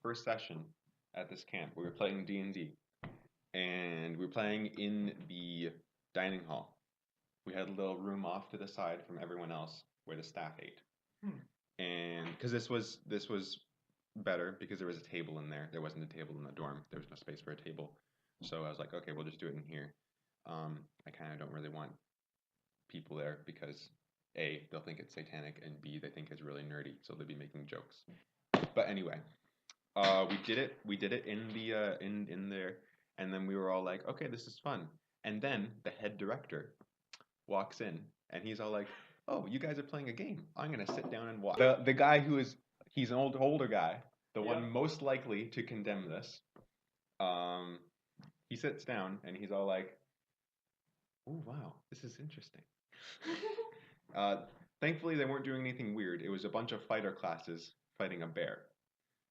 first session at this camp. We were playing D&D, and we were playing in the dining hall. We had a little room off to the side from everyone else where the staff ate. And because this was better because there was a table in there. There wasn't a table in the dorm. There was no space for a table. So I was like, okay, we'll just do it in here. I kind of don't really want people there because A, they'll think it's satanic, and B, they think it's really nerdy, so they'll be making jokes. But anyway, we did it. We did it in the in there, and then we were all like, okay, this is fun. And then the head director walks in, and he's all like, oh, you guys are playing a game. I'm gonna sit down and watch. The guy he's an older guy, the one most likely to condemn this. He sits down and he's all like, oh wow, this is interesting. Thankfully, they weren't doing anything weird. It was a bunch of fighter classes fighting a bear.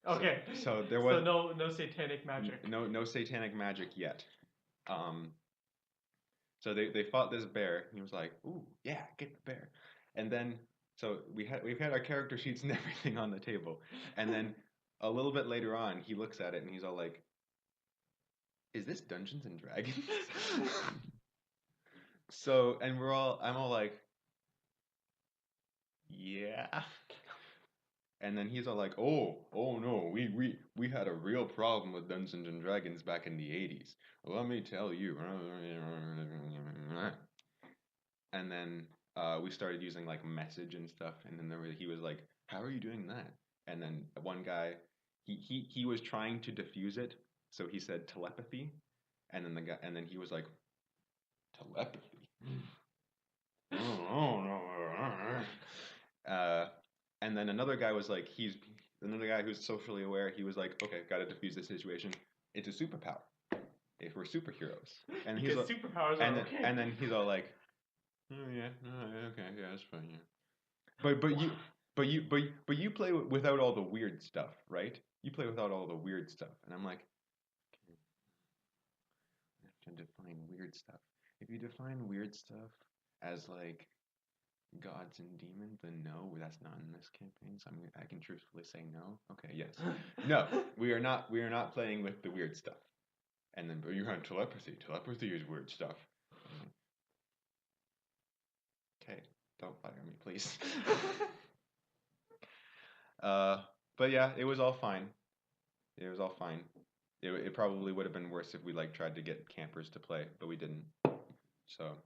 Okay. So there was no satanic magic. No satanic magic yet. So they fought this bear. And he was like, "Ooh, yeah, get the bear." And then so we've had our character sheets and everything on the table. And then a little bit later on, he looks at it and he's all like, "Is this Dungeons and Dragons?" So I'm all like, "Yeah." And then he's all like, "Oh no, we had a real problem with Dungeons and Dragons back in the 80s. Let me tell you." And then we started using like message and stuff, and then he was like, "How are you doing that?" And then one guy, he was trying to diffuse it, so he said telepathy, and then he was like, telepathy. Oh no. And then another guy was like, another guy who's socially aware. He was like, okay, got to diffuse the situation. It's a superpower. If we're superheroes, and he's like, superpowers are okay. And then he's all like, oh yeah, okay, yeah, that's fine. Yeah. But you play without all the weird stuff, right? You play without all the weird stuff, and I'm like, okay, I have to define weird stuff. If you define weird stuff as like gods and demons, then no, that's not in this campaign. So I can truthfully say no. Okay, yes, no, we are not playing with the weird stuff. And then, but you have telepathy. Telepathy is weird stuff. Okay, don't fire me, please. But yeah, it was all fine. It was all fine. It probably would have been worse if we like tried to get campers to play, but we didn't. So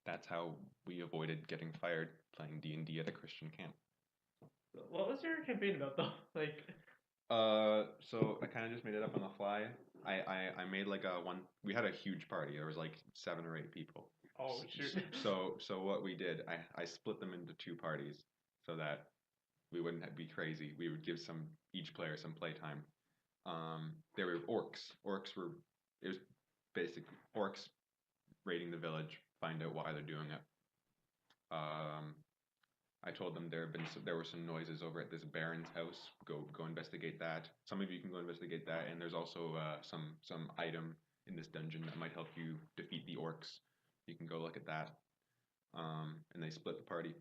that's how we avoided getting fired playing D&D at a Christian camp. What was your campaign about though? Like. So I kind of just made it up on the fly. I made like we had a huge party. There was like 7 or 8 people. Oh shoot. So what we did, I split them into 2 parties so that we wouldn't be crazy. We would give each player some playtime. There were orcs. It was basically orcs raiding the village, find out why they're doing it. I told them there were some noises over at this baron's house. Go investigate that. Some of you can go investigate that, and there's also some item in this dungeon that might help you defeat the orcs. You can go look at that. And they split the party,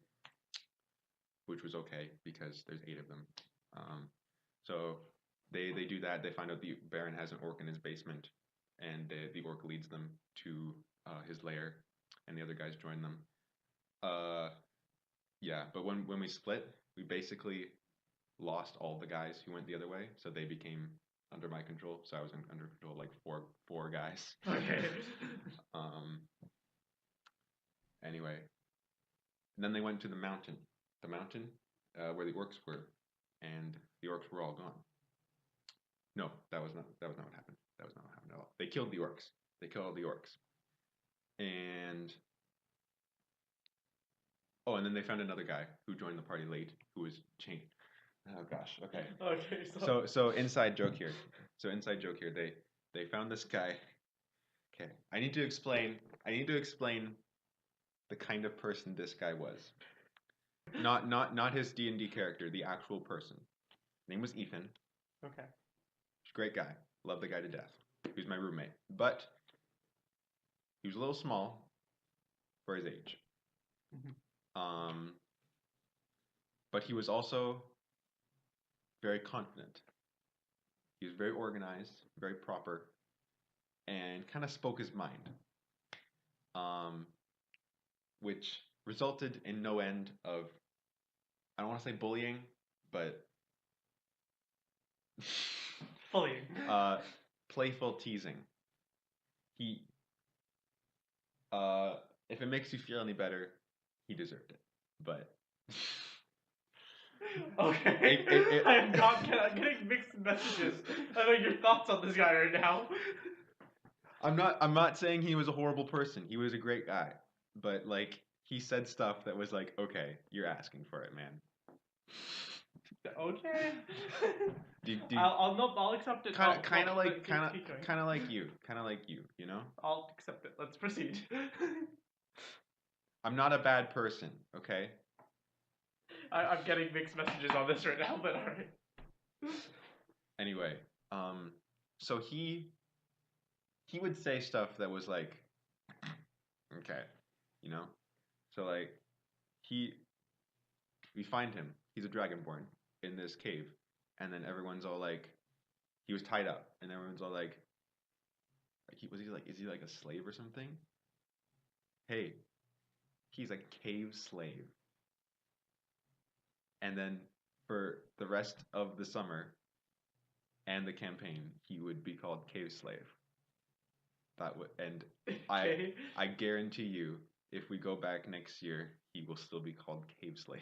which was okay because there's 8 of them. So they do that. They find out the baron has an orc in his basement, and the orc leads them to his lair, and the other guys join them. Yeah, but when we split, we basically lost all the guys who went the other way, so they became under my control. So I was under control of like four guys. Okay. Anyway, and then they went to the mountain where the orcs were, and the orcs were all gone. No, that was not what happened. That was not what happened at all. They killed the orcs. They killed all the orcs, and and then they found another guy who joined the party late, who was chained. Oh gosh. Okay. Okay. So inside joke here. They found this guy. Okay. I need to explain the kind of person this guy was. Not his D&D character, the actual person. His name was Ethan. Okay. Great guy. Love the guy to death. He was my roommate. But he was a little small for his age. Mm-hmm. But he was also very confident. He was very organized, very proper, and kind of spoke his mind, um, which resulted in no end of, I don't want to say bullying, but Bullying. playful teasing. He, if it makes you feel any better, he deserved it. But Okay. I am getting mixed messages. I know your thoughts on this guy right now. I'm not saying he was a horrible person. He was a great guy. But like he said stuff that was like, okay, you're asking for it, man. Okay. Do, I'll accept it. kind of like keep going. kind of like you, you know? I'll accept it. Let's proceed. I'm not a bad person, okay? I'm getting mixed messages on this right now, but alright. Anyway, so he would say stuff that was like, okay, you know? So like we find him. He's a dragonborn in this cave, and then everyone's all like, he was tied up, and everyone's all like is he like a slave or something? Hey, he's a cave slave. And then for the rest of the summer and the campaign, he would be called Cave Slave. That would, and Okay. I guarantee you, if we go back next year, he will still be called Cave Slave.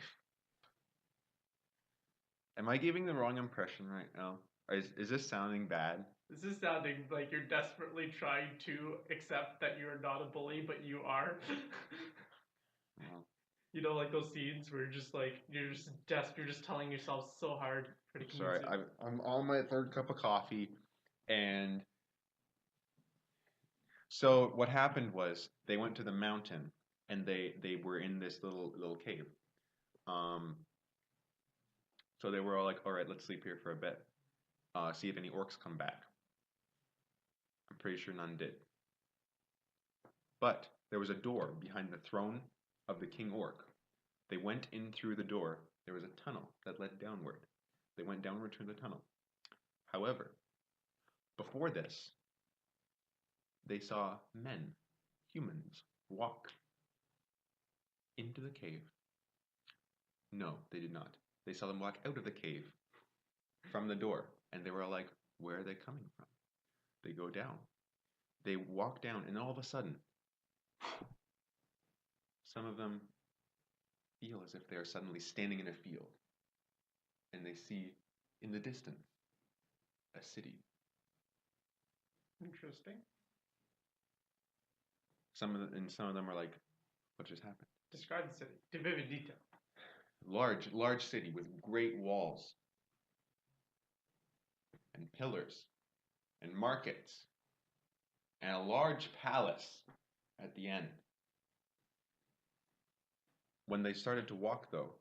Am I giving the wrong impression right now? Is this sounding bad? This is sounding like you're desperately trying to accept that you're not a bully, but you are. Well, You know, like those scenes where you're just telling yourself so hard for the sorry, I'm on my third cup of coffee, and so what happened was they went to the mountain, and they were in this little cave. So they were all like, all right, let's sleep here for a bit. See if any orcs come back. I'm pretty sure none did. But there was a door behind the throne of the king orc. They went in through the door. There was a tunnel that led downward. They went downward through the tunnel. However, before this, they saw men, humans, walk into the cave. No, they did not. They saw them walk out of the cave from the door, and they were all like, where are they coming from? They go down. They walk down, and all of a sudden, some of them feel as if they are suddenly standing in a field, and they see in the distance a city. Interesting. Some of them are like, what just happened? Describe the city. Give vivid detail. Large city with great walls and pillars and markets and a large palace at the end. When they started to walk, though,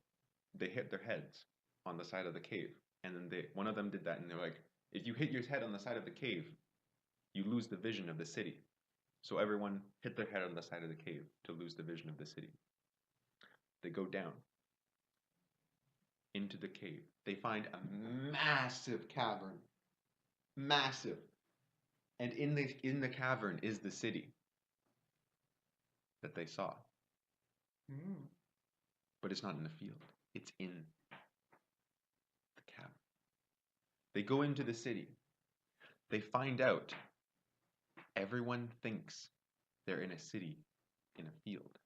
they hit their heads on the side of the cave, and then one of them did that, and they're like, if you hit your head on the side of the cave, you lose the vision of the city. So everyone hit their head on the side of the cave to lose the vision of the city. They go down into the cave. They find a massive cavern. Massive. And in the cavern is the city that they saw. Mm. But it's not in the field. It's in the cavern. They go into the city. They find out everyone thinks they're in a city in a field.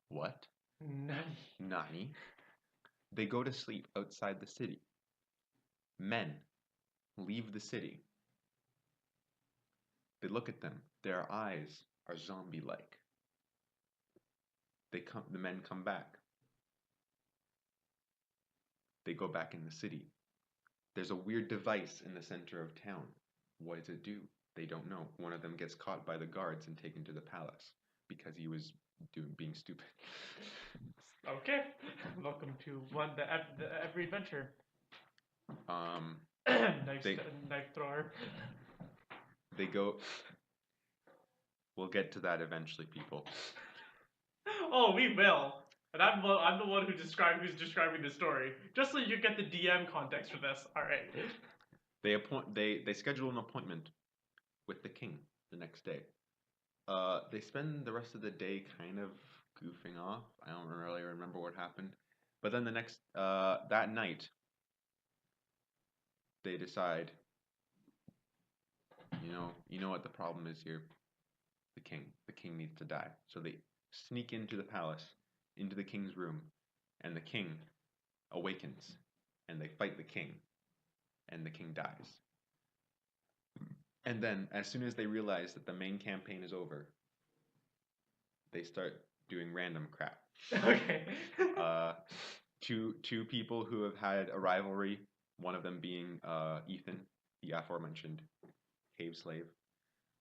What? Nani. They go to sleep outside the city. Men leave the city. They look at them. Their eyes are zombie-like. The men come back. They go back in the city. There's a weird device in the center of town. What does it do? They don't know. One of them gets caught by the guards and taken to the palace because he was being stupid. Okay. Welcome to every adventure. Knife thrower. They go. We'll get to that eventually, people. Oh, we will. And I'm the one who's describing the story, just so you get the DM context for this. All right. They schedule an appointment with the king the next day. They spend the rest of the day kind of goofing off. I don't really remember what happened, but then that night they decide, you know what the problem is here. The king. The king needs to die. So they sneak into the palace, into the king's room, and the king awakens, and they fight the king, and the king dies. And then, as soon as they realize that the main campaign is over, they start doing random crap. Okay. Two people who have had a rivalry, one of them being Ethan, the aforementioned cave slave,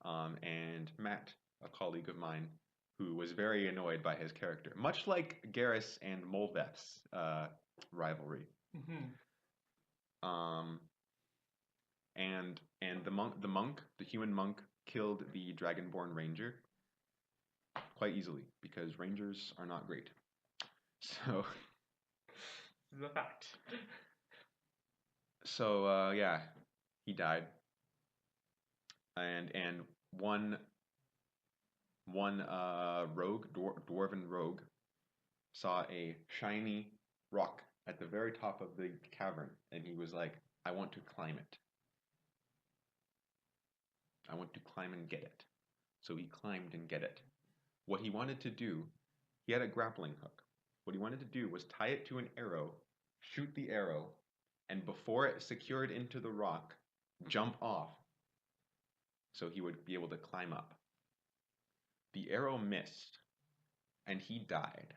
and Matt, a colleague of mine, who was very annoyed by his character, much like Garrus and Molveth's rivalry. Mm-hmm. And the human monk, killed the Dragonborn ranger quite easily because rangers are not great. So This is a fact. So yeah, he died, and one dwarven rogue, saw a shiny rock at the very top of the cavern, and he was like, "I want to climb it. I want to climb and get it." So he climbed and get it. What he wanted to do, he had a grappling hook. What he wanted to do was tie it to an arrow, shoot the arrow, and before it secured into the rock, jump off so he would be able to climb up. The arrow missed, and he died.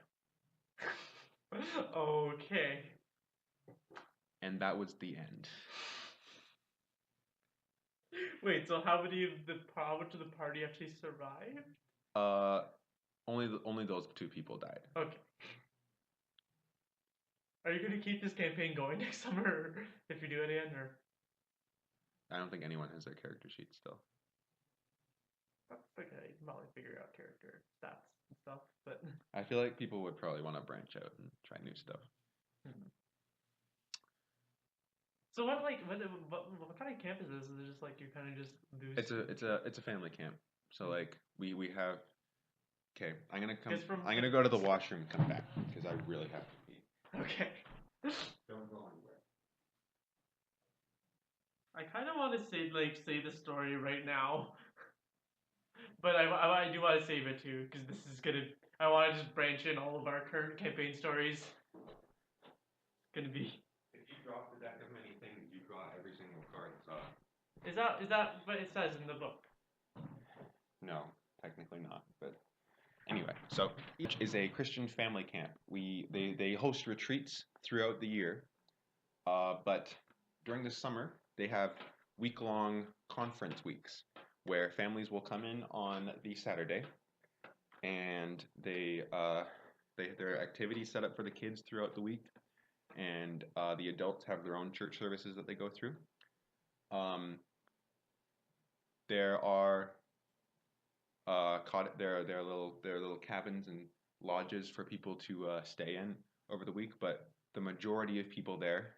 Okay. And that was the end. Wait, so how much of the party actually survived? Only those two people died. Okay. Are you gonna keep this campaign going next summer if you do it again, or? I don't think anyone has their character sheet still. That's okay. You can probably figure out character stats and stuff, but. I feel like people would probably want to branch out and try new stuff. So what kind of camp is this? Is it just like you kind of just do? It's a family camp. So like we have. Okay, I'm gonna From go to the washroom and come back because I really have to pee. Okay. Don't go anywhere. I kind of want to say the story right now, but I do want to save it too because this is gonna. I want to just branch in all of our current campaign stories. It's gonna be. If you draw the deck of many things, you draw every single card. Is that what it says in the book? No, technically not. But anyway, so each is a Christian family camp. They host retreats throughout the year, but during the summer they have week-long conference weeks where families will come in on the Saturday, and there are activities set up for the kids throughout the week, and the adults have their own church services that they go through. There are there are little cabins and lodges for people to stay in over the week, but the majority of people there,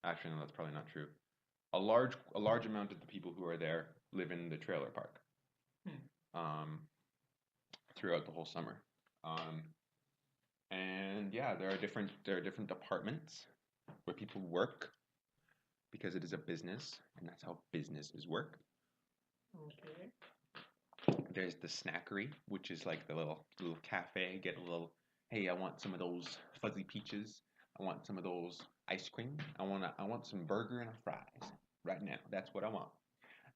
actually no, that's probably not true. A large amount of the people who are there live in the trailer park. Throughout the whole summer. And yeah, there are different departments where people work because it is a business, and that's how businesses work. Okay. There's the snackery, which is like the little cafe. Get a little, hey, I want some of those fuzzy peaches. I want some of those ice cream. I want some burger and fries right now. That's what I want.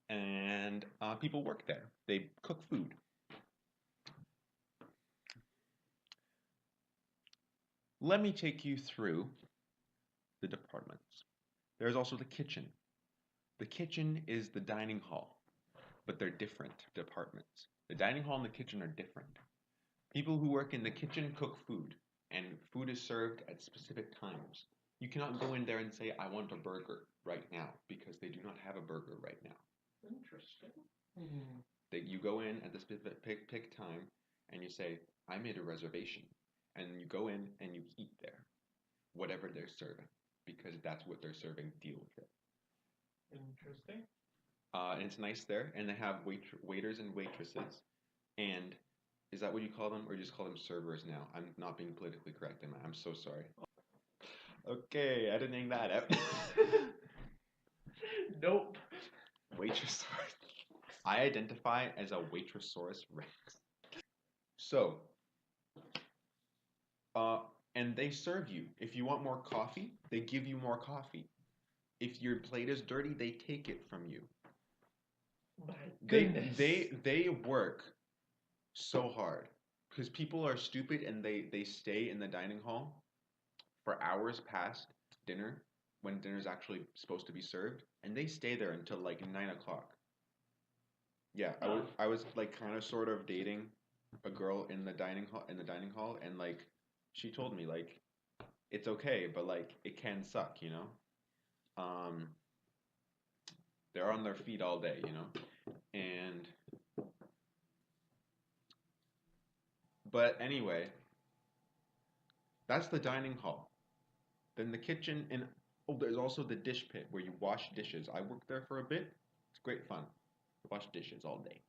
And people work there. They cook food. Let me take you through the departments. There's also the kitchen. The kitchen is the dining hall, but they're different departments. The dining hall and the kitchen are different. People who work in the kitchen cook food, and food is served at specific times. You cannot go in there and say, I want a burger right now, because they do not have a burger right now. Interesting. You go in at the specific time, and you say, I made a reservation. and you go in and you eat there, whatever they're serving, because that's what they're serving. Deal with it. Interesting. And it's nice there, and they have waiters and waitresses. And is that what you call them, or you just call them servers now? I'm not being politically correct, am I? I'm so sorry. Okay, editing that out. Nope. Waitress. I identify as a waitress-saurus rex. So, uh, and they serve you. If you want more coffee, they give you more coffee. If your plate is dirty, they take it from you. My They goodness. they work so hard because people are stupid and they stay in the dining hall for hours past dinner when dinner's actually supposed to be served, and they stay there until like 9 o'clock. Yeah, I was like kind of sort of dating a girl in the dining hall, and like she told me like it's okay, but like it can suck, you know. Um, they're on their feet all day, you know, and but anyway, that's the dining hall. Then the kitchen, and oh, there's also the dish pit where you wash dishes. I worked there for a bit. It's great fun. Wash dishes all day.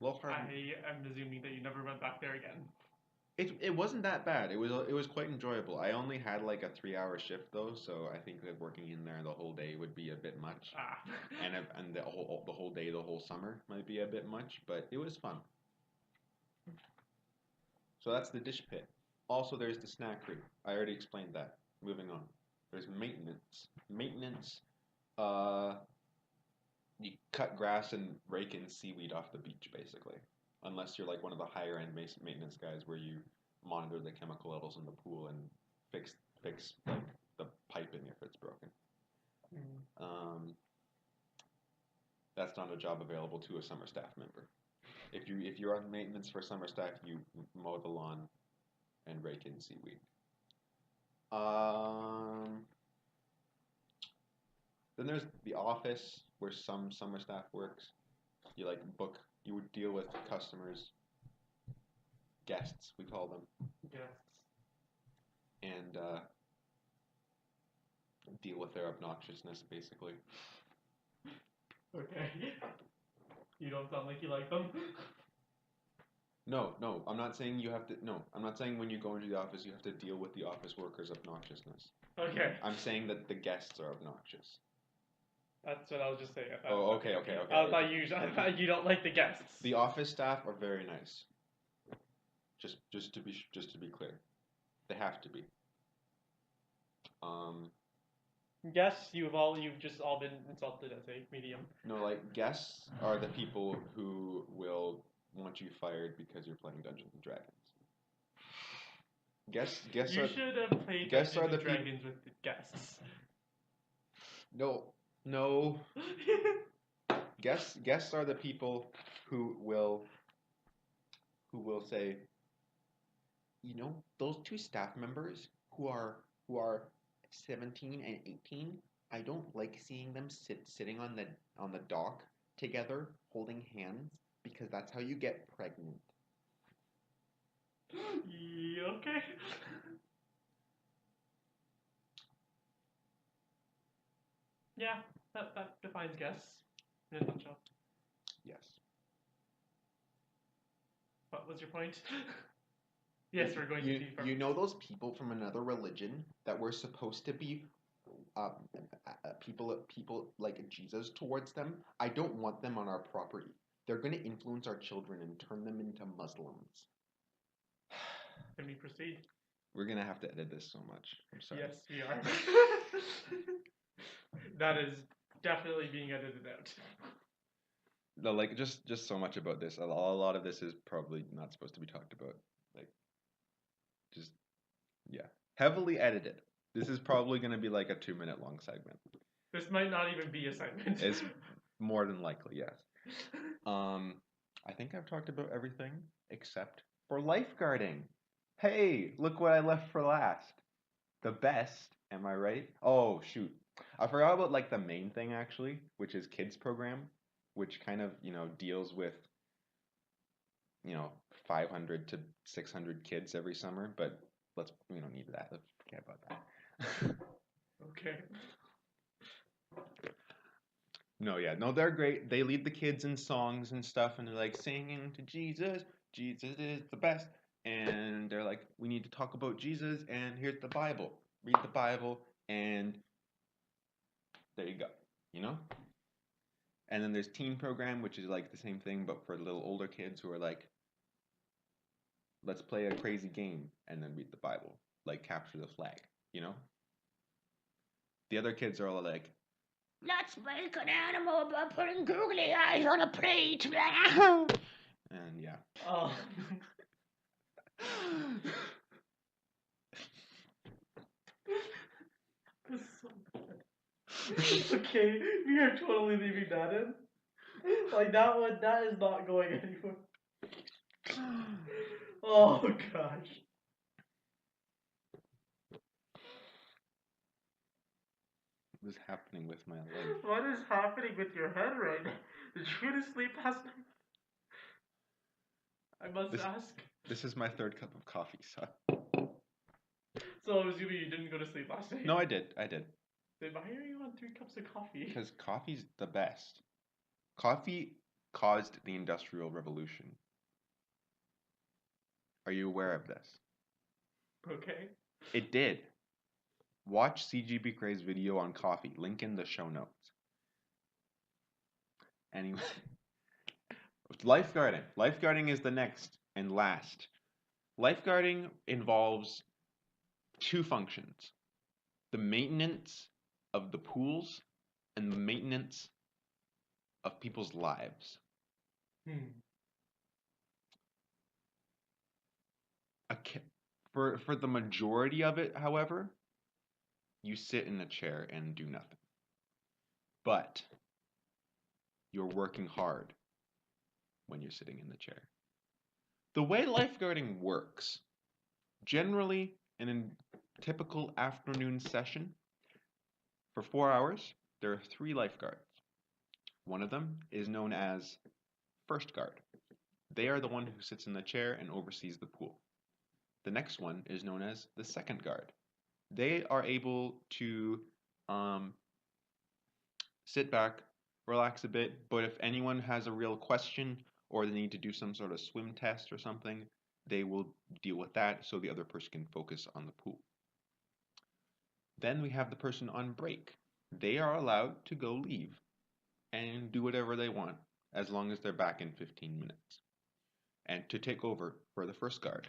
A little hard. I am assuming that you never went back there again. It wasn't that bad. It was quite enjoyable. I only had like a 3 hour shift though, so I think that working in there the whole day would be a bit much, Ah. and the whole day, the whole summer might be a bit much, but it was fun. So that's the dish pit. Also, there's the snackery. I already explained that. Moving on. There's maintenance. Maintenance. Uh, you cut grass and rake in seaweed off the beach, basically. Unless you're like one of the higher end maintenance guys, where you monitor the chemical levels in the pool and fix like the piping if it's broken. Mm. That's not a job available to a summer staff member. If you're on maintenance for summer staff, you mow the lawn and rake in seaweed. Um, then there's the office where some summer staff works. You like book. You would deal with customers, guests we call them, Yes. and deal with their obnoxiousness basically. Okay. You don't sound like you like them. No, no, I'm not saying you have to. No, I'm not saying when you go into the office you have to deal with the office workers' obnoxiousness. Okay. I'm saying that the guests are obnoxious. That's what I was just saying. Oh, okay, okay, okay. I thought you don't like the guests. The office staff are very nice. Just to be clear, they have to be. Um, Yes, you've just all been insulted as a medium. no, like guests are the people who will want you fired because you're playing Dungeons and Dragons. Guests You are should have played guests Dungeons are the and Dragons with the guests. no. Guests are the people who will say, those two staff members who are 17 and 18, I don't like seeing them sitting on the dock together holding hands because that's how you get pregnant. Yeah, okay. Yeah, that defines guests in a nutshell. Yes. What was your point? Yes, we're going you, to you know those people from another religion that were supposed to be uh, people like Jesus towards them? I don't want them on our property. They're going to influence our children and turn them into Muslims. Can we proceed? We're going to have to edit this so much. I'm sorry. Yes, we are. That is definitely being edited out. No, like just so much about this. A lot of this is probably not supposed to be talked about. Like, just yeah, heavily edited. This is probably going to be like a 2 minute long segment. This might not even be a segment. It's more than likely, yes. I think I've talked about everything except for lifeguarding. Hey, look what I left for last. The best, am I right? Oh, shoot. I forgot about like the main thing actually, which is kids program, which kind of, deals with, 500 to 600 kids every summer, but we don't need that. Let's forget about that. Okay. No, they're great. They lead the kids in songs and stuff, and they're like singing to Jesus. Jesus is the best. And they're like, we need to talk about Jesus, and here's the Bible. Read the Bible, and there you go. You know? And then there's teen program, which is like the same thing, but for little older kids who are like, let's play a crazy game and then read the Bible, like capture the flag, you know? The other kids are all like, let's make an animal by putting googly eyes on a plate. And yeah. Oh. That's so bad. Okay, we are totally leaving that in. Like that one, that is not going anywhere. Oh gosh. What is happening with my life? What is happening with your head right now? Did you go to sleep last night? I must ask. This is my third cup of coffee, so. So I'm assuming you didn't go to sleep last night. No, I did. Then why are you on 3 cups of coffee? Because coffee's the best. Coffee caused the Industrial Revolution. Are you aware of this? Okay. It did. Watch CGB Cray's video on coffee. Link in the show notes. Anyway. Lifeguarding. Lifeguarding is the next and last. Lifeguarding involves 2 functions. The maintenance of the pools and the maintenance of people's lives. For the majority of it, however, you sit in a chair and do nothing. But you're working hard when you're sitting in the chair. The way lifeguarding works, generally in a typical afternoon session, for 4 hours, there are 3 lifeguards. One of them is known as first guard. They are the one who sits in the chair and oversees the pool. The next one is known as the second guard. They are able to sit back, relax a bit, but if anyone has a real question or they need to do some sort of swim test or something, they will deal with that so the other person can focus on the pool. Then we have the person on break. They are allowed to go leave and do whatever they want as long as they're back in 15 minutes. And to take over for the first guard.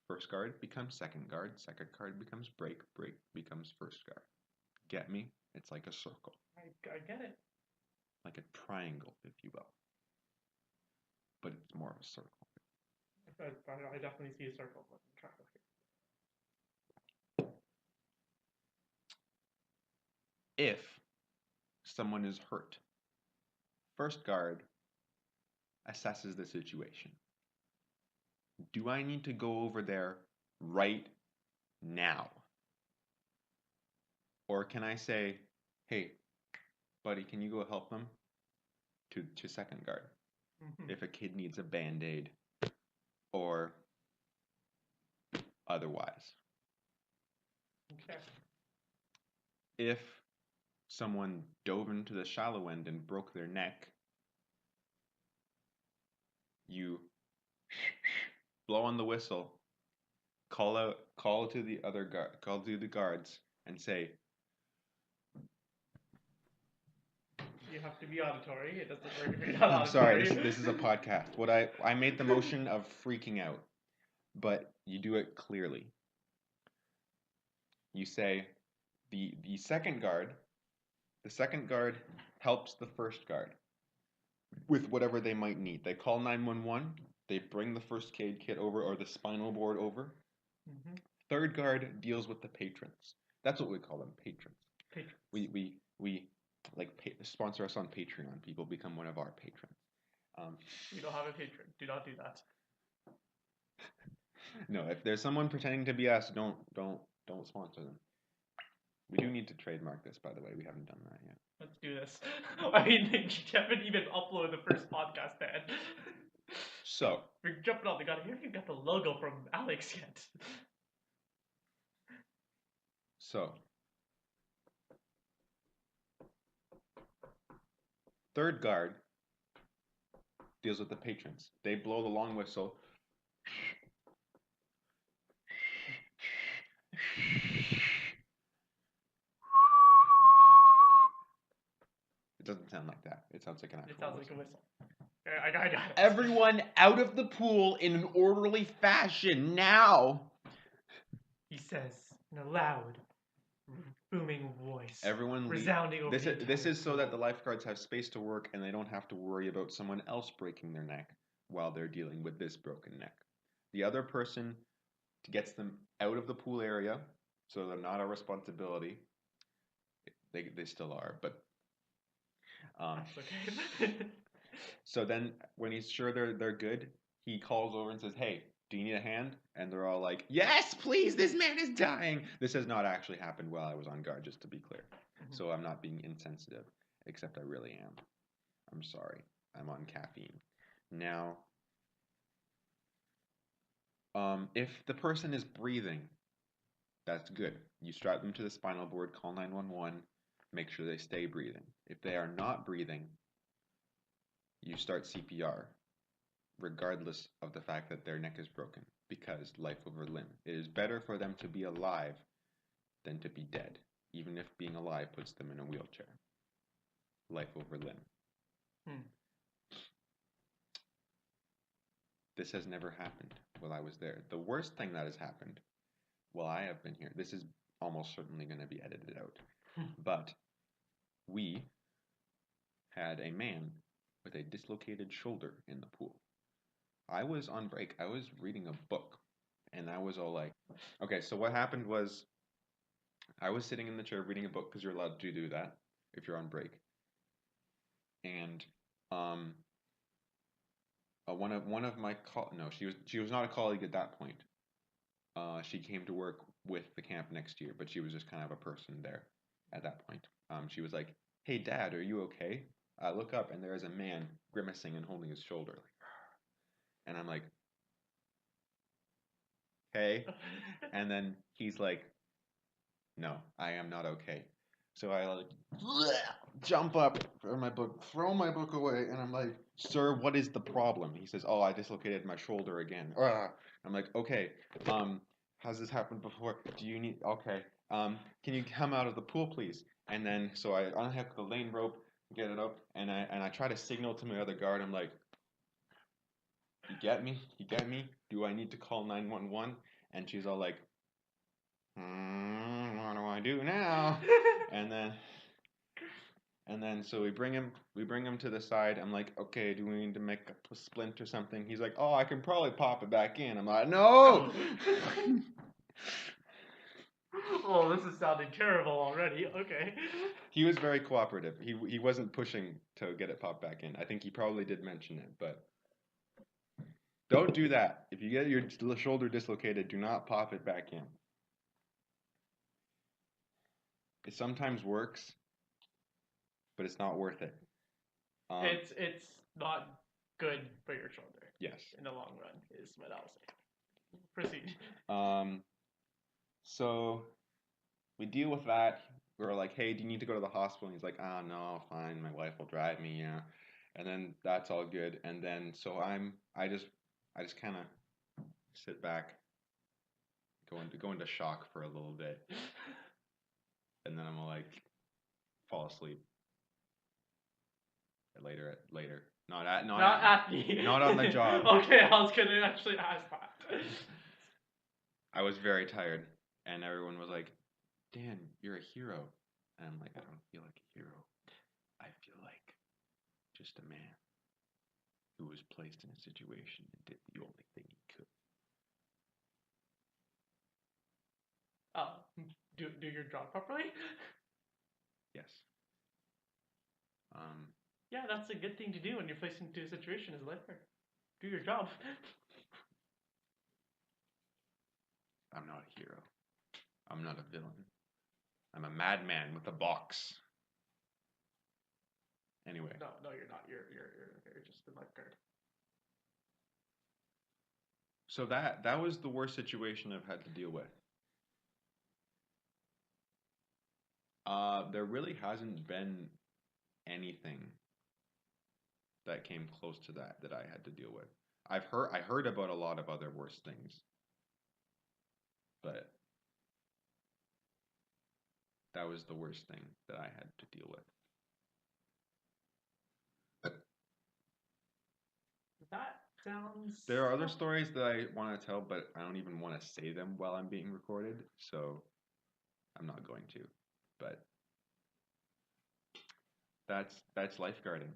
First guard becomes second guard becomes break becomes first guard. Get me? It's like a circle. I get it. Like a triangle, if you will. But it's more of a circle. I definitely see a circle. If someone is hurt, first guard assesses the situation. Do I need to go over there right now? Or can I say, hey, buddy, can you go help them? To second guard. If a kid needs a Band-Aid or otherwise. Okay. If someone dove into the shallow end and broke their neck, you blow on the whistle, call to the guards and say, you have to be auditory. It doesn't work if you're not I'm sorry, auditory. this is a podcast. I made the motion of freaking out, but you do it clearly. You say the second guard helps the first guard with whatever they might need. They call 911, they bring the first aid kit over or the spinal board over. Third guard deals with the patrons. That's what we call them, patrons. We sponsor us on Patreon. People become one of our patrons. We don't have a patron. Do not do that. No, if there's someone pretending to be us, don't sponsor them. We do need to trademark this, by the way. We haven't done that yet. Let's do this. I mean, you haven't even uploaded the first podcast, man. So, We're jumping on the gun. You haven't got the logo from Alex yet. so third guard deals with the patrons. They blow the long whistle. It doesn't sound like that. It sounds like an actual It sounds whistle. like a whistle. I got it. Everyone out of the pool in an orderly fashion now. He says in a loud, booming voice. Everyone resounding over the this entire is so that the pool. lifeguards have space to work and they don't have to worry about someone else breaking their neck while they're dealing with this broken neck. The other person gets them out of the pool area, so they're not a responsibility. They still are, but That's okay. so then when he's sure they're good, he calls over and says, "Hey, do you need a hand?" And they're all like, "Yes, please, this man is dying." This has not actually happened while I was on guard, just to be clear. So I'm not being insensitive, except I really am. I'm sorry. I'm on caffeine. Now, if the person is breathing, that's good. You strap them to the spinal board, call 911, make sure they stay breathing. If they are not breathing, you start CPR, regardless of the fact that their neck is broken, because life over limb. It is better for them to be alive than to be dead, even if being alive puts them in a wheelchair. Life over limb. This has never happened while I was there. The worst thing that has happened while I have been here, this is almost certainly going to be edited out, but we had a man with a dislocated shoulder in the pool. I was on break. I was reading a book, and I was all like, okay, so what happened was I was sitting in the chair reading a book because you're allowed to do that if you're on break. And one of my she was not a colleague at that point. She came to work with the camp next year, but she was just kind of a person there at that point. She was like, "Hey, Dad, are you okay?" I look up and there is a man grimacing and holding his shoulder, and I'm like, "Hey," and then he's like, "No, I am not okay." So I like jump up from my book, throw my book away, and I'm like, "Sir, what is the problem?" He says, "Oh, I dislocated my shoulder again." I'm like, "Okay, has this happened before? Do you need? Okay, can you come out of the pool, please?" And then so I unhook the lane rope, get it up, and I try to signal to my other guard. I'm like, "You get me? You get me? Do I need to call 911?" And she's all like, what do I do now? And then so we bring him to the side. I'm like, okay, do we need to make a splint or something? He's like, oh, I can probably pop it back in. I'm like, no. Oh, this is sounding terrible already. Okay. He was very cooperative. He wasn't pushing to get it popped back in. I think he probably did mention it, but don't do that. If you get your shoulder dislocated, do not pop it back in. It sometimes works, but it's not worth it. It's not good for your shoulder. Yes. In the long run, is what I'll say. Proceed. So we deal with that. We're like, hey, do you need to go to the hospital? And he's like, oh, no, fine. My wife will drive me, yeah. And then that's all good. And then so I just kind of sit back, go into shock for a little bit, and then I'm like fall asleep. Later, not at me. not on the job. Okay, I was gonna actually ask that. I was very tired, and everyone was like, Dan, you're a hero. And I'm like, I don't feel like a hero. I feel like just a man who was placed in a situation and did the only thing he could. Oh, do your job properly? Yes. Yeah, that's a good thing to do when you're placed into a situation as a lifeguard. Do your job. I'm not a hero. I'm not a villain. I'm a madman with a box. Anyway. No, you're not. You're just a lifeguard. So that was the worst situation I've had to deal with. There really hasn't been anything that came close to that I had to deal with. I heard about a lot of other worse things, but that was the worst thing that I had to deal with. That sounds. There are other stories that I want to tell, but I don't even want to say them while I'm being recorded, so I'm not going to. But that's lifeguarding.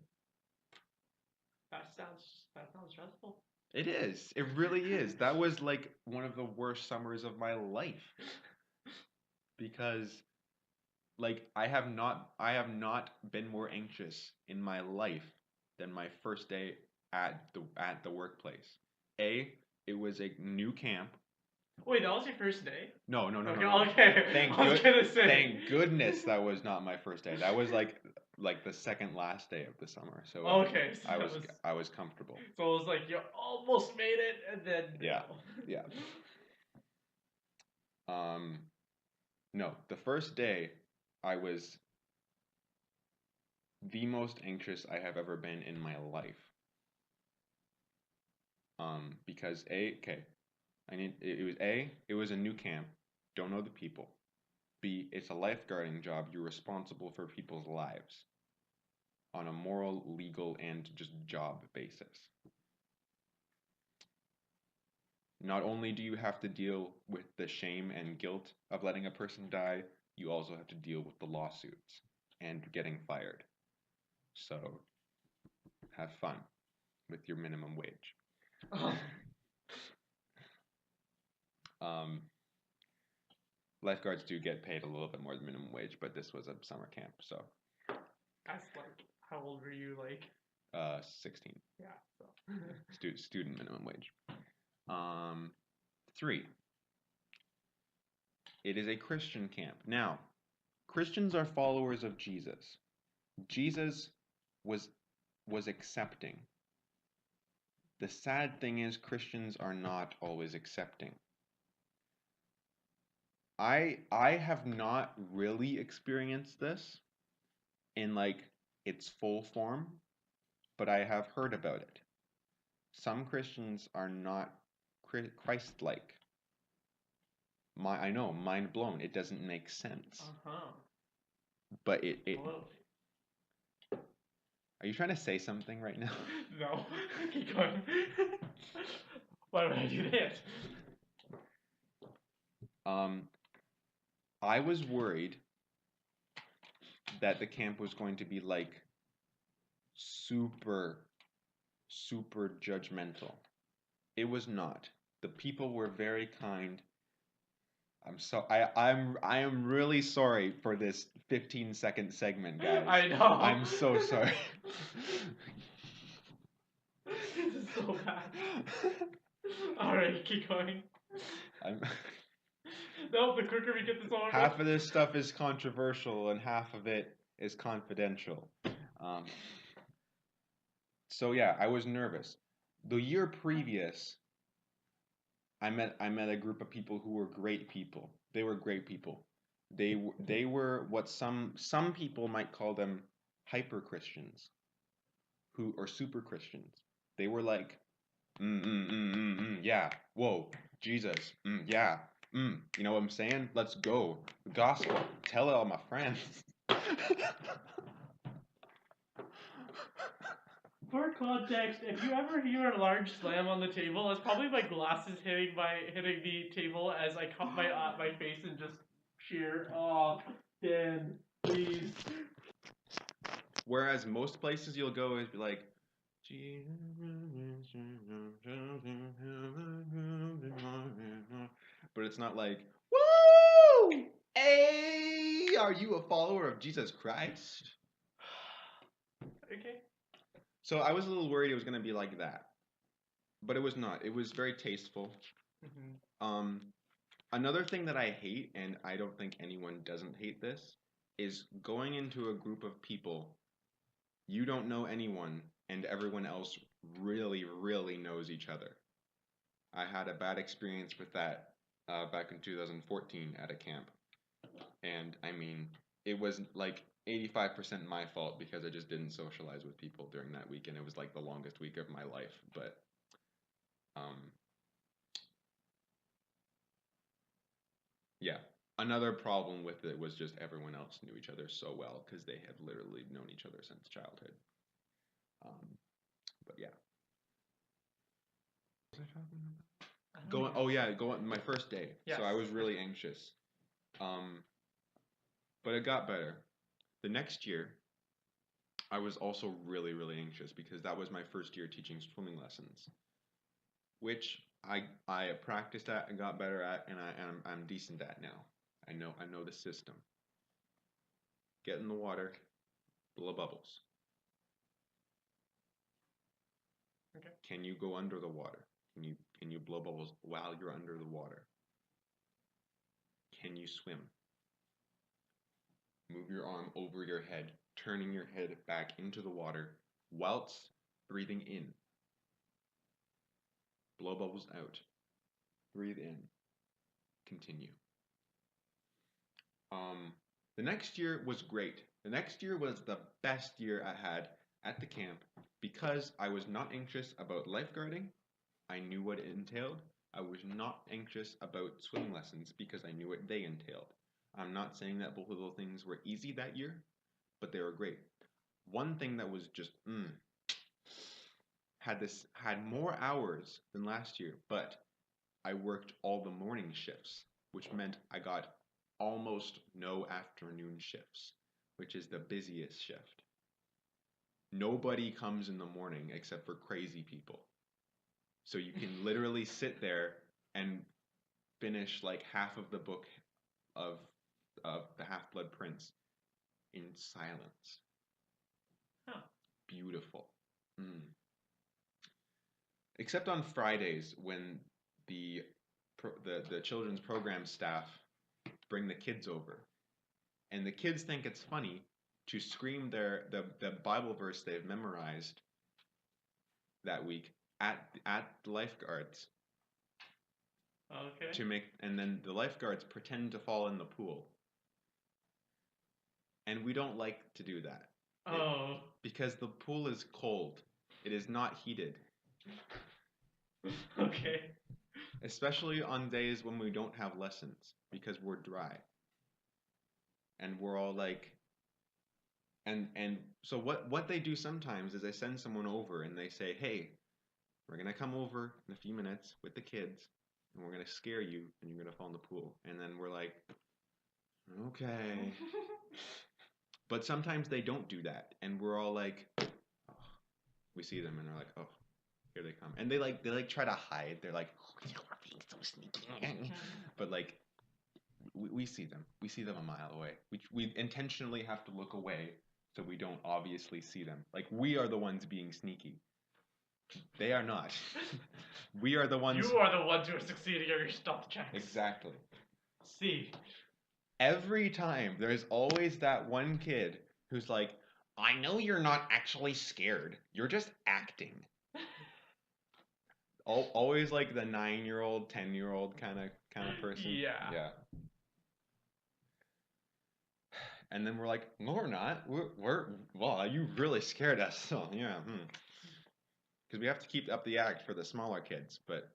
That sounds stressful. It is. It really is. That was like one of the worst summers of my life because like I have not been more anxious in my life than my first day at the workplace. It was a new camp. Wait, that was your first day? No, no, no, Okay, no, no. okay. I was gonna say. Thank goodness that was not my first day. That was like the second last day of the summer. So Okay, so I was comfortable. So it was like you almost made it, and then Yeah, yeah. No, the first day I was the most anxious I have ever been in my life. Because it was a new camp, don't know the people. B, it's a lifeguarding job. You're responsible for people's lives on a moral, legal, and just job basis. Not only do you have to deal with the shame and guilt of letting a person die, you also have to deal with the lawsuits and getting fired. So have fun with your minimum wage. Lifeguards do get paid a little bit more than minimum wage, but this was a summer camp, so. That's like, how old were you? Like. 16. Yeah. So. Student minimum wage. 3. It is a Christian camp. Now, Christians are followers of Jesus. Jesus was accepting. The sad thing is Christians are not always accepting. I have not really experienced this in like its full form, but I have heard about it. Some Christians are not Christ-like. I know, mind blown. It doesn't make sense. But it. Totally. Are you trying to say something right now? No. Keep going. Why would I do that? I was worried that the camp was going to be like super judgmental. It was not. The people were very kind. I am really sorry for this 15-second segment, guys. I know. I'm so sorry. This is so bad. Alright, keep going. No, the quicker we get this over. Half of this stuff is controversial and half of it is confidential. So yeah, I was nervous. The year previous, I met a group of people who were great people. They were great people. They were what some people might call them hyper Christians, or super Christians. They were like, yeah, whoa, Jesus, yeah, you know what I'm saying? Let's go, the gospel, tell it all my friends. For context, if you ever hear a large slam on the table, it's probably my glasses hitting the table as I cut my face and just sheer. Oh, Dan, please. Whereas most places you'll go is be like, but it's not like, woo! Hey, are you a follower of Jesus Christ? Okay. So I was a little worried it was going to be like that, but it was not. It was very tasteful. Mm-hmm. Another thing that I hate, and I don't think anyone doesn't hate this, is going into a group of people you don't know anyone and everyone else really, really knows each other. I had a bad experience with that back in 2014 at a camp. And I mean, it was like 85% my fault because I just didn't socialize with people during that week, and it was like the longest week of my life. But um, yeah, another problem with it was just everyone else knew each other so well because they had literally known each other since childhood. Um, but yeah. What was I talking about? Going. Oh yeah, going. My first day. Yes. So I was really anxious. Um, but it got better. The next year, I was also really, really anxious because that was my first year teaching swimming lessons, which I practiced at and got better at, and I'm decent at now. I know the system. Get in the water, blow bubbles. Okay. Can you go under the water? Can you blow bubbles while you're under the water? Can you swim? Move your arm over your head, turning your head back into the water whilst breathing in. Blow bubbles out. Breathe in. Continue. The next year was great. The next year was the best year I had at the camp because I was not anxious about lifeguarding. I knew what it entailed. I was not anxious about swimming lessons because I knew what they entailed. I'm not saying that both of those things were easy that year, but they were great. One thing that was just had more hours than last year, but I worked all the morning shifts, which meant I got almost no afternoon shifts, which is the busiest shift. Nobody comes in the morning except for crazy people. So you can literally sit there and finish like half of the book of the Half-Blood Prince in silence. Huh. Beautiful. Except on Fridays when the children's program staff bring the kids over, and the kids think it's funny to scream the Bible verse they've memorized that week at the lifeguards. Okay. And then the lifeguards pretend to fall in the pool. And we don't like to do that. Oh. Because the pool is cold. It is not heated. Okay. Especially on days when we don't have lessons because we're dry. And we're all like and so what they do sometimes is they send someone over and they say, "Hey, we're going to come over in a few minutes with the kids and we're going to scare you and you're going to fall in the pool." And then we're like, "Okay." But sometimes they don't do that and we're all like, oh. We see them and they're like, "Oh, here they come." And they try to hide. They're like, "Oh, you are being so sneaky." But like we see them. We see them a mile away. We intentionally have to look away so we don't obviously see them. Like we are the ones being sneaky. They are not. We are the ones. You are the ones who are succeeding at your stealth checks. Exactly. See. Every time there's always that one kid who's like, "I know you're not actually scared. You're just acting." Always like the 9-year-old, 10-year-old kind of person. Yeah. And then we're like, "No, we're not. Well, you really scared us." So yeah, because we have to keep up the act for the smaller kids, but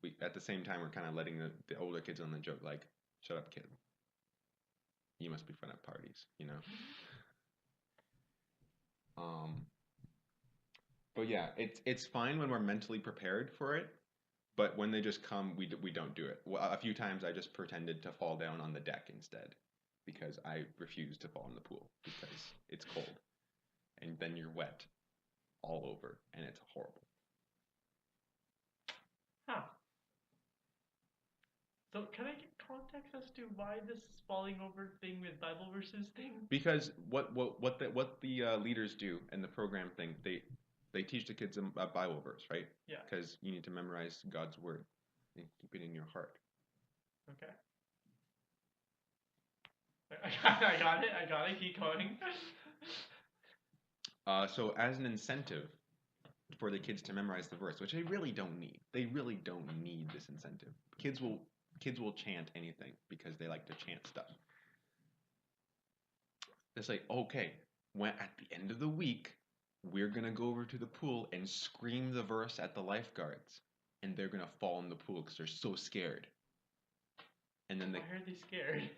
we at the same time we're kind of letting the older kids on the joke, like, "Shut up, kid. You must be fun at parties," you know. But yeah, it's fine when we're mentally prepared for it. But when they just come, we don't do it. Well, a few times I just pretended to fall down on the deck instead because I refuse to fall in the pool because it's cold. And then you're wet all over and it's horrible. Huh. So can I get context as to why this falling over thing with Bible verses thing? Because what the leaders do in the program thing, they teach the kids a Bible verse, right? Yeah. Because you need to memorize God's word and keep it in your heart. Okay. I got it. Keep going. So as an incentive, for the kids to memorize the verse, which they really don't need. They really don't need this incentive. Kids will chant anything because they like to chant stuff. It's like, okay, when at the end of the week, we're gonna go over to the pool and scream the verse at the lifeguards, and they're gonna fall in the pool because they're so scared. And then Why are they scared?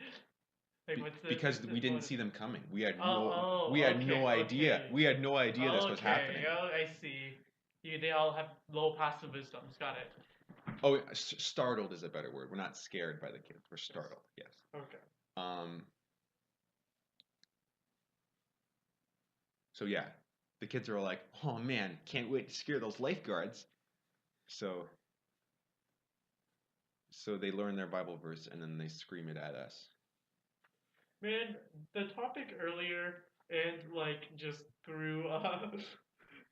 Like, what's the because we didn't point? see them coming. We had Okay, no idea. okay. We had no idea this was happening. Oh, I see. They all have low passive wisdoms. Got it. Oh, startled is a better word. We're not scared by the kids. We're startled. Yes. Okay. So yeah, the kids are all like, "Oh man, can't wait to scare those lifeguards." So they learn their Bible verse and then they scream it at us. Man, the topic earlier and like just through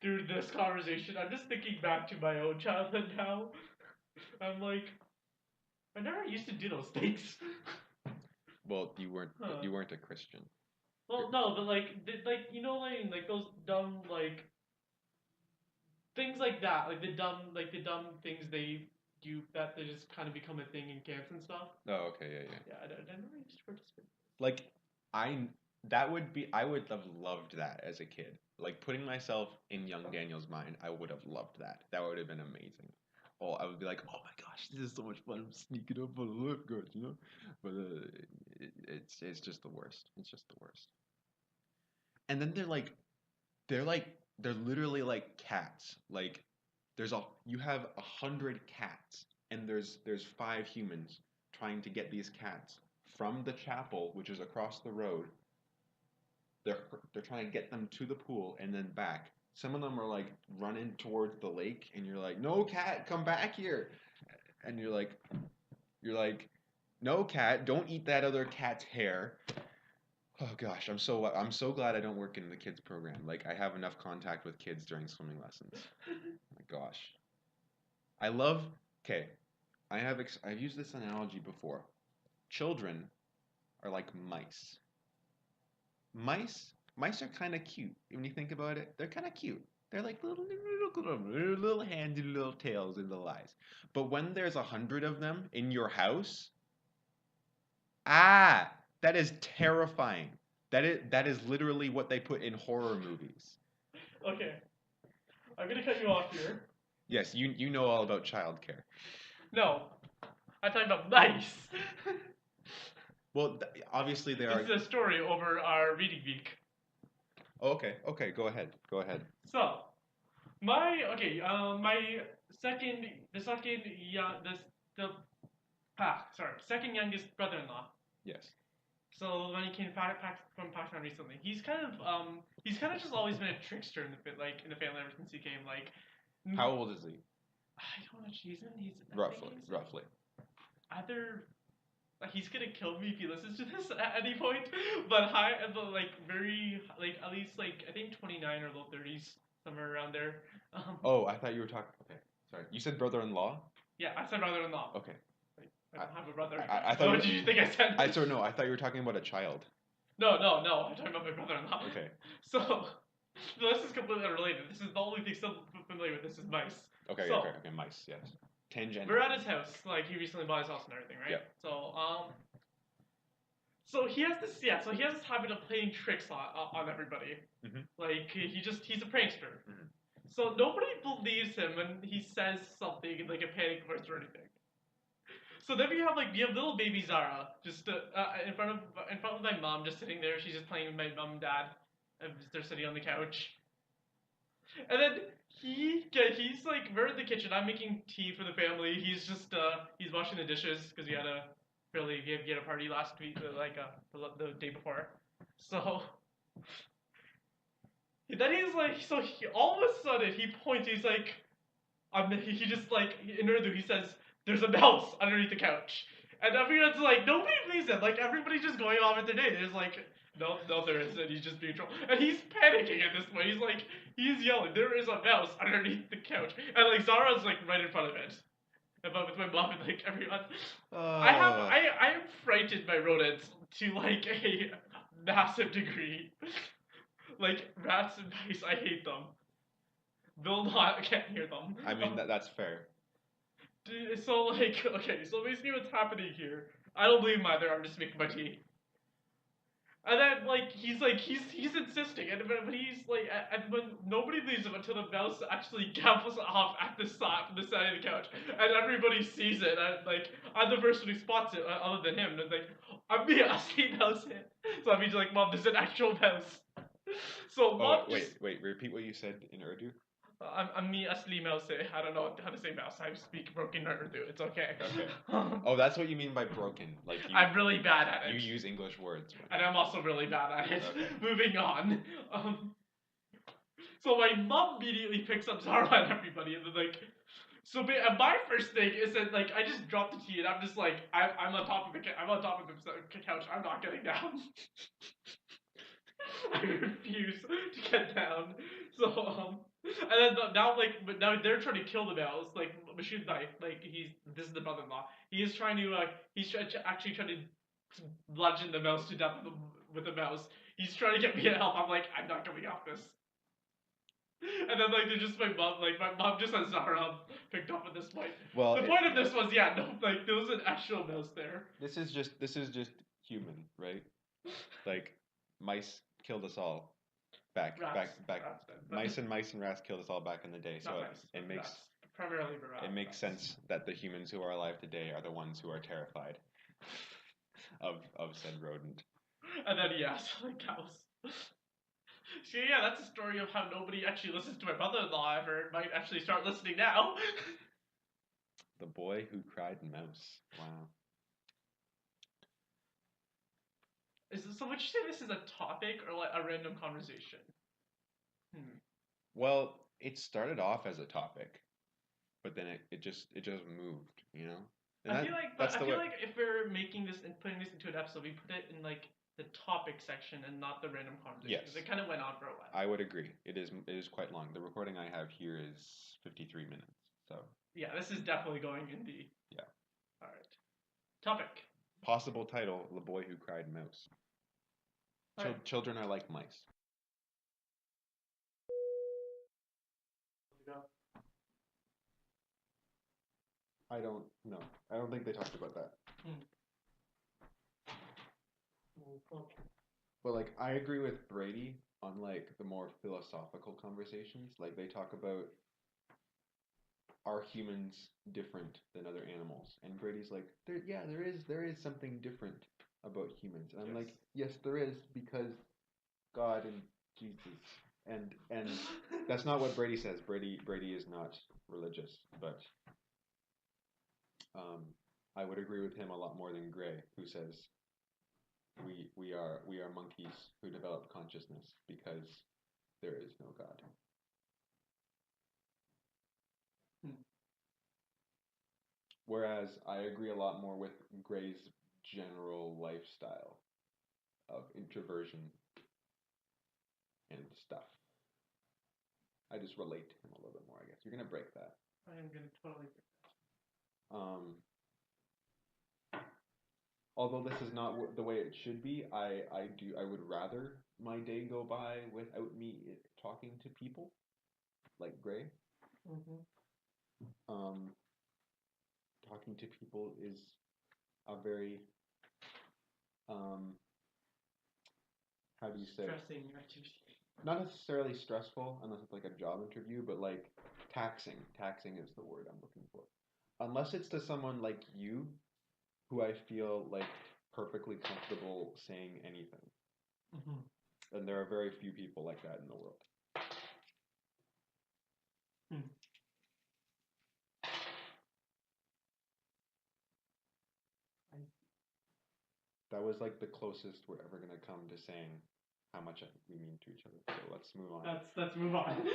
through this conversation, I'm just thinking back to my own childhood now. I'm like, I never used to do those things. Well, you weren't a Christian. Well, no, but like you know, like those dumb like things like that, like the dumb things they do that they just kind of become a thing in camps and stuff. Oh, okay, yeah. Yeah, I never used to participate. Like I would have loved that as a kid. Like putting myself in young Daniel's mind, I would have loved that. That would have been amazing. Oh, I would be like, oh my gosh, this is so much fun. I'm sneaking up on the lifeguards, you know. But it's just the worst. It's just the worst. And then they're literally like cats. Like you have 100 cats, and there's 5 humans trying to get these cats from the chapel, which is across the road. They're trying to get them to the pool and then back. Some of them are like running towards the lake, and you're like, "No, cat, come back here!" And you're like, "No, cat, don't eat that other cat's hair." Oh gosh, I'm so glad I don't work in the kids program. Like I have enough contact with kids during swimming lessons. My gosh, I love. Okay, I've used this analogy before. Children are like mice. Mice are kind of cute when you think about it. They're kind of cute. They're like little hands and little tails and little eyes. But when there's 100 of them in your house, that is terrifying. That is literally what they put in horror movies. Okay, I'm gonna cut you off here. Yes, you know all about childcare. No, I'm talking about mice. Well, obviously they are. This is a story over our reading week. Oh, okay, go ahead. So, my second youngest brother-in-law. Yes. So when he came from Pakistan recently, he's kind of just always been a trickster in the family ever since he came. Like, how old is he? I don't know. He's roughly. Either like he's gonna kill me if he listens to this at any point, but very at least I think 29 or low 30s, somewhere around there. Oh, I thought you were talking. Okay, sorry. You said brother-in-law. Yeah, I said brother-in-law. Okay. I don't have a brother. I thought. What did you think I said? I thought you were talking about a child. No. I'm talking about my brother-in-law. Okay. So, this is completely unrelated. This is the only thing still familiar with. This is mice. Okay. Mice. Yes. Tangent. We're at his house. Like he recently bought his house and everything, right? Yeah. So he has this habit of playing tricks on everybody. Mm-hmm. Like he's a prankster. Mm-hmm. So nobody believes him when he says something in like a panic voice or anything. So then we have little baby Zara just in front of my mom, just sitting there. She's just playing with my mom and dad, and they're sitting on the couch. And then he's like, we're in the kitchen. I'm making tea for the family. He's just he's washing the dishes because he had a party last week, the day before. So then he's like, all of a sudden he points. He's like, he just like in Urdu he says, "There's a mouse underneath the couch," and everyone's like, nobody believes him. Like everybody's just going on with their day. There's like, no, there isn't. He's just being trolled, and he's panicking at this point. He's yelling, "There is a mouse underneath the couch," and like Zara's like right in front of it. But with my mom and like everyone, I am frightened by rodents to like a massive degree. Like rats and mice, I hate them. will not can't hear them. I mean, that's fair. So like, okay, so basically what's happening here? I don't believe him either. I'm just making my tea. And then like he's insisting, and when he's like, and when nobody leaves him until the mouse actually gavels off at the side from the side of the couch, and everybody sees it, and like I'm the person who spots it, other than him. And it's like I'm the asleep mouse hit. So I mean, like, Mom, there's an actual mouse. So Oh, Mom just wait. Repeat what you said in Urdu. I'm me asli mouse. I don't know how to say mouse. I speak broken Urdu. It's okay. Okay. Oh, that's what you mean by broken. Like I'm really bad at it. you use English words. And I'm also really bad at it. Okay. Moving on. So my mom immediately picks up Zara and everybody, and then like, so my first thing is that like I just dropped the tea, and I'm just like I'm on top of I'm on top of the couch. I'm not getting down. I refuse to get down. So and then now like, but now they're trying to kill the mouse. Like Mashud knife. Like this is the brother-in-law. He is trying to actually trying to bludgeon the mouse to death with the mouse. He's trying to get me to help. I'm like, I'm not coming off this. And then like they're just my mom. Like my mom just has Zara picked up at this point. Well, the point of this was no, like there was an actual mouse there. This is just human, right? Like mice killed us all back. Rats, Mice and rats killed us all back in the day. So it makes rats. Primarily rats. it makes sense that the humans who are alive today are the ones who are terrified of said rodent. And then so like cows. So yeah, that's a story of how nobody actually listens to my brother-in-law ever, and might actually start listening now. The boy who cried mouse. Wow. So would you say this is a topic or like a random conversation? Well, it started off as a topic, but then it just moved, you know. And I feel like if we're making this and putting this into an episode, we put it in like the topic section and not the random conversation. Yes. It kind of went on for a while. I would agree. It is quite long. The recording I have here is 53 minutes. So yeah, this is definitely going in the All right. Topic. Possible title: The Boy Who Cried Mouse. Children are like mice. I don't know. I don't think they talked about that. But like, I agree with Brady on like the more philosophical conversations. Like they talk about, are humans different than other animals? And Brady's like, there is something different about humans. And I'm like, yes, there is, because God and Jesus. And that's not what Brady says. Brady is not religious, but I would agree with him a lot more than Gray, who says we are monkeys who develop consciousness because there is no God. Whereas I agree a lot more with Gray's general lifestyle of introversion and stuff. I just relate to him a little bit more, I guess. You're gonna break that. I am gonna totally break that. Although this is not the way it should be, I would rather my day go by without me talking to people, like Gray. Talking to people is a very how do you say? Stressing activity. Not necessarily stressful unless it's like a job interview, but like taxing. Taxing is the word I'm looking for. Unless it's to someone like you, who I feel like perfectly comfortable saying anything. And there are very few people like that in the world. That was like the closest we're ever gonna come to saying how much we mean to each other. So let's move on. Let's move on.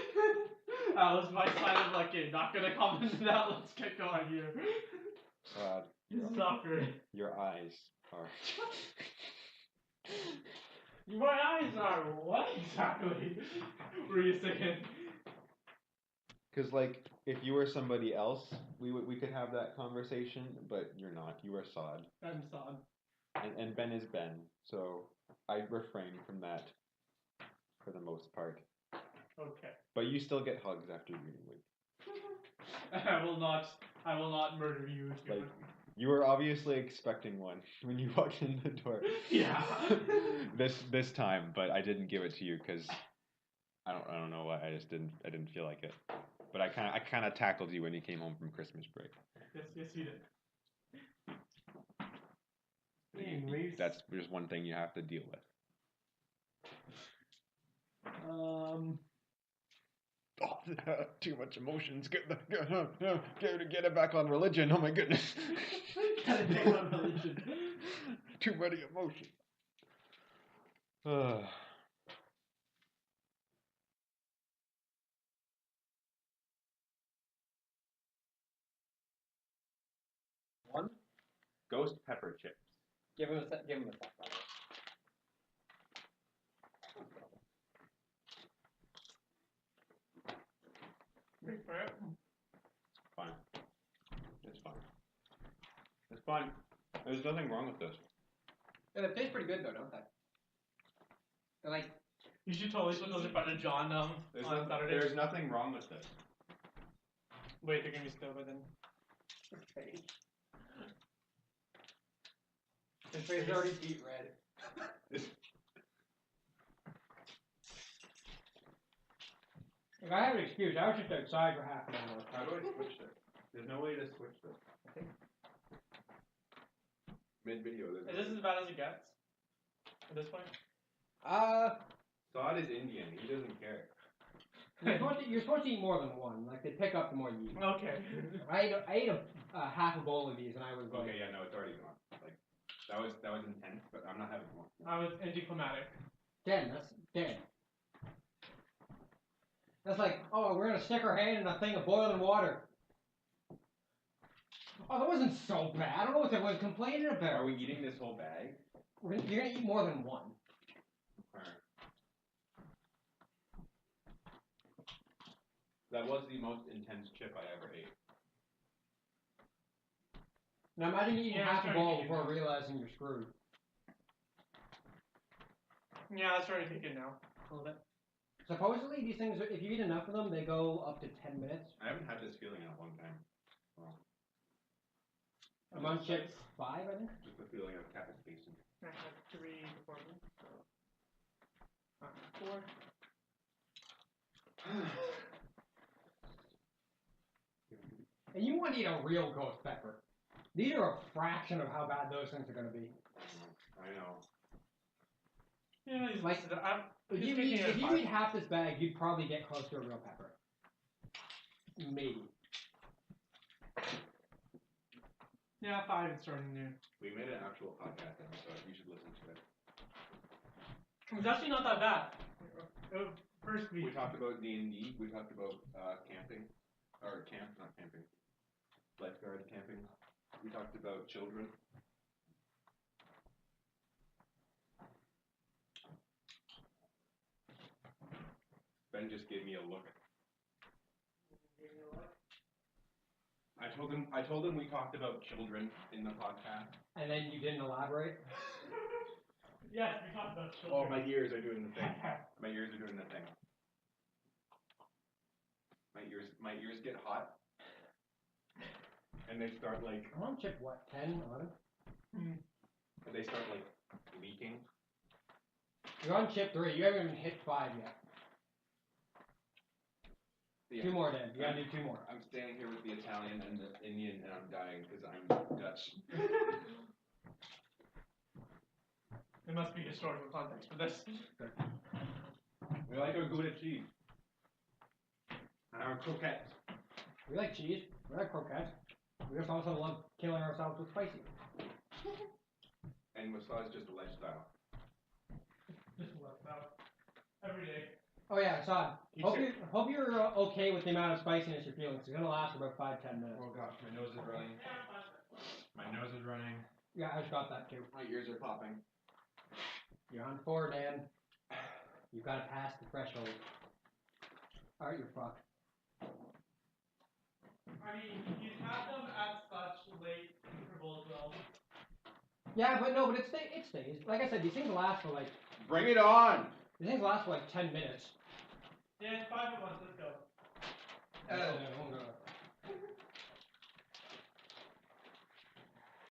That was my side of like, not gonna comment on that. Let's get going here. Your eyes are. My eyes are what exactly? Were you saying? Because like, if you were somebody else, we could have that conversation, but you're not. You are Saad. I'm Saad. And Ben is Ben, so I refrain from that for the most part. Okay. But you still get hugs after reading week. I will not murder you if you Like, you were obviously expecting one when you walked in the door. Yeah. this time, but I didn't give it to you because I don't know why. I didn't feel like it. But I kind of tackled you when you came home from Christmas break. Yes, you did. That's just one thing you have to deal with. Too much emotions. Get it back on religion. Oh my goodness. Get it back on religion. Too many emotions. One ghost pepper chips. Give him a sec. Wait for it. Fine. It's fine. It's fine. There's nothing wrong with this. Yeah, they taste pretty good though, don't they? They're like. You should totally put those in front of John on Saturday. There's nothing wrong with this. Wait, they're gonna be still by then. Okay. His face is already beet red. If I have an excuse, I was just outside for half an hour. How do I switch this? There's no way to switch this. Mid-video. Is this as bad as it gets? At this point? Saad is Indian. He doesn't care. You're supposed to eat more than one. Like, they pick up the more you eat. Okay. I ate a half a bowl of these, and I was like... Okay, yeah, no, it's already gone. Like, that was intense, but I'm not having more. I was anticlimactic. That's dead. That's like, oh, we're gonna stick our hand in a thing of boiling water. Oh, that wasn't so bad. I don't know what everyone's complaining about. Are we eating this whole bag? You're gonna eat more than one. Alright. That was the most intense chip I ever ate. Now imagine eating half a starting bowl to before get realizing you're screwed. Yeah, that's starting to kick in now. A little bit. Supposedly, these things, if you eat enough of them, they go up to 10 minutes. I haven't had this feeling in a long time. Well, I'm on chip 5, I think. just the feeling of capitation. I had 3 before me, so... 4. And you want to eat a real ghost pepper. These are a fraction of how bad those things are going to be. I know. Yeah, he's Like, if you eat half this bag, you'd probably get close to a real pepper. Maybe. Yeah, 5 is starting new. We made an actual podcast episode. You should listen to it. It's actually not that bad. First week. We talked about D&D. We talked about camping. Or not camping. Lifeguard camping. We talked about children. Ben just gave me a look. I told him we talked about children in the podcast. And then you didn't elaborate? Yes, we talked about children. Oh, my ears are doing the thing. My ears are doing the thing. My ears get hot. And they start like... I'm on chip, what, 10, 11? Mm. And they start like leaking. You're on chip 3. You haven't even hit 5 yet. Yeah. 2 more, Dan. You gotta do 2 more. I'm standing here with the Italian and the Indian, and I'm dying because I'm Dutch. There must be historical context for this. We like our Gouda cheese. And our croquettes. We like cheese. We like croquettes. We just also love killing ourselves with spicy. And massage is just a lifestyle. Just left out. Every day. Oh yeah, Saad. Hope you're okay with the amount of spiciness you're feeling. 'Cause it's gonna last for about 5-10 minutes. Oh gosh, my nose is running. My nose is running. Yeah, I just got that too. My ears are popping. You're on 4, Dan. You've got to pass the threshold. Alright, you're fucked. I mean, he's had them at such late intervals, though. Yeah, but it stays. Like I said, these things last for like... Bring it on! These things last for like 10 minutes. Yeah, it's 5 at once. Let's go. No, it won't go.